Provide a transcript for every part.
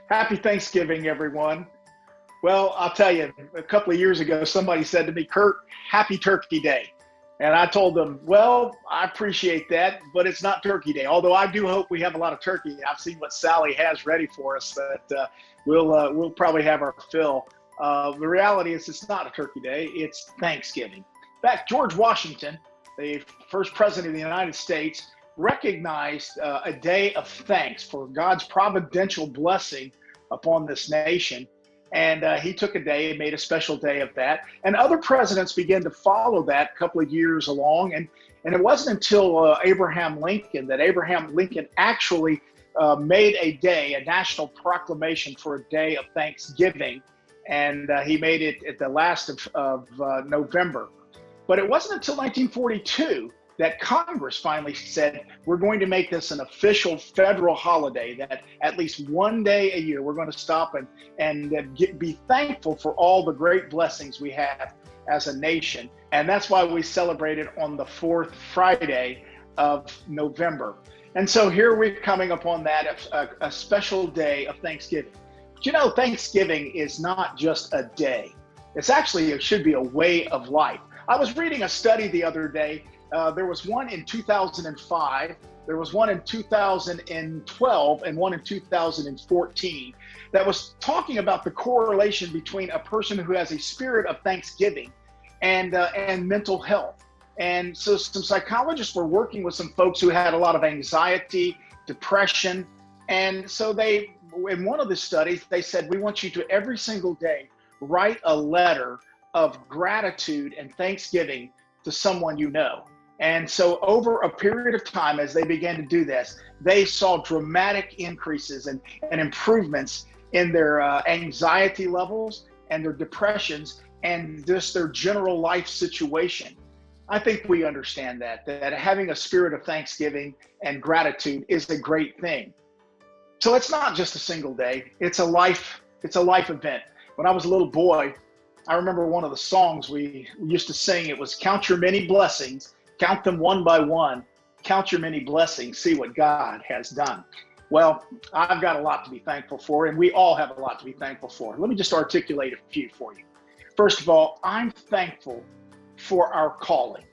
Happy Thanksgiving, everyone. Well, I'll tell you, a couple of years ago, somebody said to me, Kurt, happy Turkey Day. And I told them, well, I appreciate that, but it's not Turkey Day. Although I do hope we have a lot of turkey. I've seen what Sally has ready for us, but we'll probably have our fill. The reality is it's not a Turkey Day, it's Thanksgiving. In fact, George Washington, the first president of the United States, recognized a day of thanks for God's providential blessing upon this nation. And he took a day and made a special day of that. And other presidents began to follow that a couple of years along. And it wasn't until Abraham Lincoln that Abraham Lincoln actually made a day, a national proclamation for a day of Thanksgiving. And he made it at the last of November. But it wasn't until 1942 that Congress finally said, we're going to make this an official federal holiday, that at least one day a year, we're going to stop and be thankful for all the great blessings we have as a nation. And that's why we celebrate it on the fourth Friday of November. And so here we're coming upon that, a special day of Thanksgiving. But you know, Thanksgiving is not just a day. It should be a way of life. I was reading a study the other day. There was one in 2005, there was one in 2012, and one in 2014 that was talking about the correlation between a person who has a spirit of thanksgiving and mental health. And so some psychologists were working with some folks who had a lot of anxiety, depression. And so in one of the studies, they said, we want you to every single day write a letter of gratitude and thanksgiving to someone you know. And so over a period of time, as they began to do this, they saw dramatic increases and improvements in their anxiety levels and their depressions and just their general life situation. I think we understand that having a spirit of thanksgiving and gratitude is a great thing. So it's not just a single day, it's a life event. When I was a little boy, I remember one of the songs we used to sing. It was count your many blessings. Count them one by one. Count your many blessings. See what God has done. Well, I've got a lot to be thankful for, and we all have a lot to be thankful for. Let me just articulate a few for you. First of all, I'm thankful for our calling,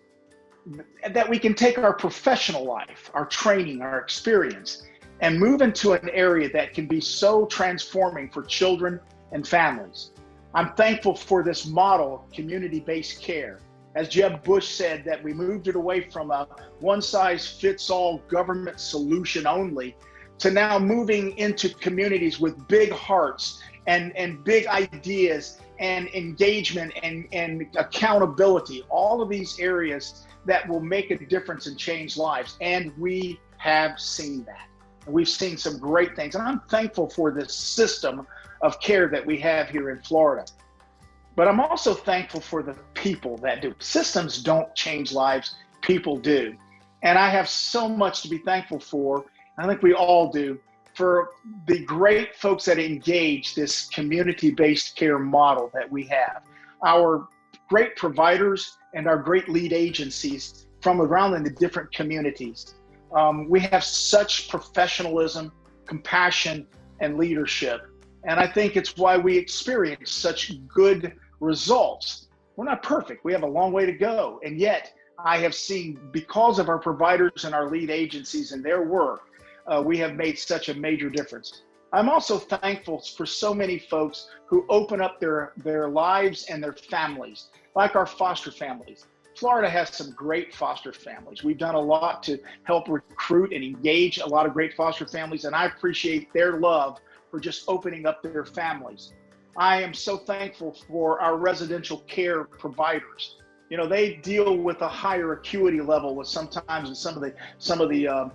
that we can take our professional life, our training, our experience, and move into an area that can be so transforming for children and families. I'm thankful for this model of community-based care. As Jeb Bush said, that we moved it away from a one-size-fits-all government solution only to now moving into communities with big hearts and big ideas and engagement and accountability, all of these areas that will make a difference and change lives. And we have seen that. And we've seen some great things. And I'm thankful for this system of care that we have here in Florida. But I'm also thankful for the people that do. Systems don't change lives, people do. And I have so much to be thankful for, I think we all do, for the great folks that engage this community-based care model that we have. Our great providers and our great lead agencies from around in the different communities. We have such professionalism, compassion, and leadership. And I think it's why we experience such good results. We're not perfect. We have a long way to go. And yet I have seen, because of our providers and our lead agencies and their work, we have made such a major difference. I'm also thankful for so many folks who open up their lives and their families, like our foster families. Florida has some great foster families. We've done a lot to help recruit and engage a lot of great foster families, and I appreciate their love for just opening up their families. I am so thankful for our residential care providers. You know, they deal with a higher acuity level with sometimes in some of the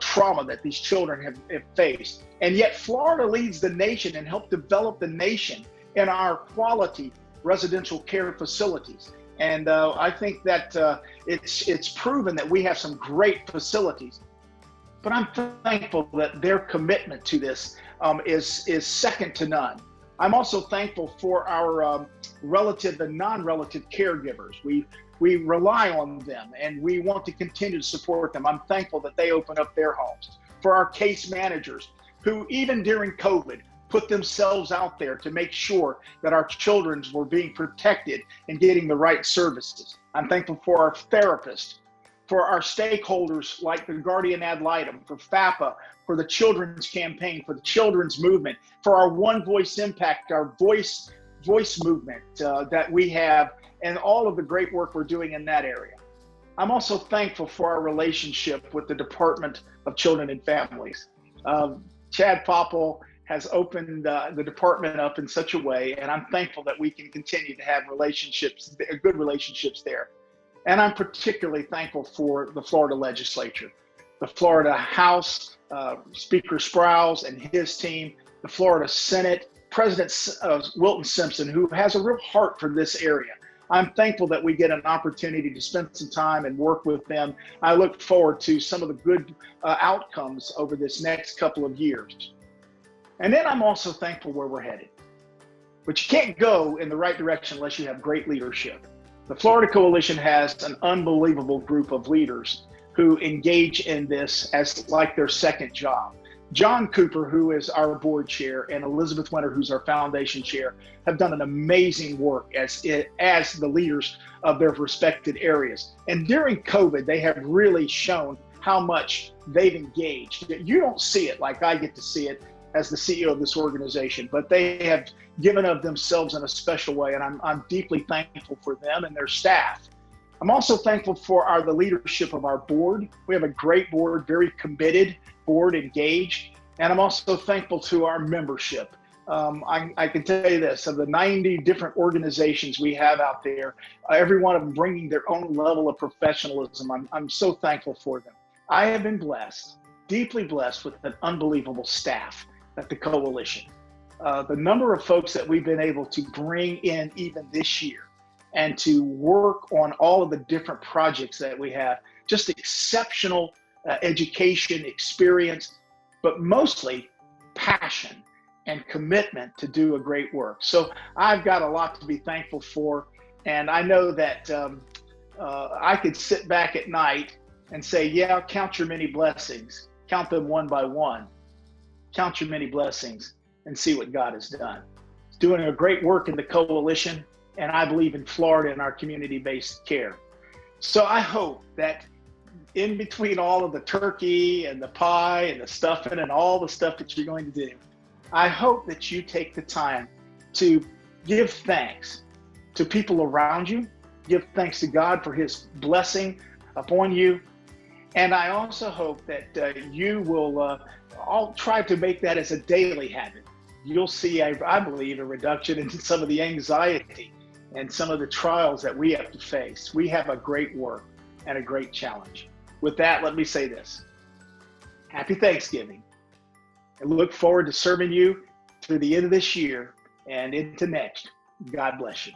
trauma that these children have faced. And yet Florida leads the nation and helped develop the nation in our quality residential care facilities. And I think that it's proven that we have some great facilities. But I'm thankful that their commitment to this is second to none. I'm also thankful for our relative and non-relative caregivers. We rely on them and we want to continue to support them. I'm thankful that they open up their homes. For our case managers who, even during COVID, put themselves out there to make sure that our children were being protected and getting the right services. I'm thankful for our therapists, for our stakeholders like the Guardian Ad Litem, for FAPA, for the Children's Campaign, for the Children's Movement, for our One Voice Impact, our voice movement that we have, and all of the great work we're doing in that area. I'm also thankful for our relationship with the Department of Children and Families. Chad Popple has opened the department up in such a way, and I'm thankful that we can continue to have relationships, good relationships there. And I'm particularly thankful for the Florida legislature, the Florida House, Speaker Sprowls and his team, the Florida Senate, President Wilton Simpson, who has a real heart for this area. I'm thankful that we get an opportunity to spend some time and work with them. I look forward to some of the good outcomes over this next couple of years. And then I'm also thankful where we're headed. But you can't go in the right direction unless you have great leadership. The Florida Coalition has an unbelievable group of leaders who engage in this as like their second job. John Cooper, who is our board chair, and Elizabeth Winter, who's our foundation chair, have done an amazing work as the leaders of their respected areas. And during COVID, they have really shown how much they've engaged. You don't see it like I get to see it as the CEO of this organization, but they have given of themselves in a special way, and I'm deeply thankful for them and their staff. I'm also thankful for the leadership of our board. We have a great board, very committed board, engaged, and I'm also thankful to our membership. I can tell you this, of the 90 different organizations we have out there, every one of them bringing their own level of professionalism. I'm so thankful for them. I have been blessed, deeply blessed with an unbelievable staff at the Coalition. The number of folks that we've been able to bring in even this year and to work on all of the different projects that we have, just exceptional education, experience, but mostly passion and commitment to do a great work. So I've got a lot to be thankful for. And I know that I could sit back at night and say, yeah, count your many blessings, count them one by one, count your many blessings and see what God has done. He's doing a great work in the Coalition, and I believe in Florida and our community-based care. So I hope that in between all of the turkey and the pie and the stuffing and all the stuff that you're going to do, I hope that you take the time to give thanks to people around you, give thanks to God for his blessing upon you. And I also hope that you will all try to make that as a daily habit. You'll see, I believe, a reduction in some of the anxiety and some of the trials that we have to face. We have a great work and a great challenge. With that, let me say this. Happy Thanksgiving. I look forward to serving you through the end of this year and into next. God bless you.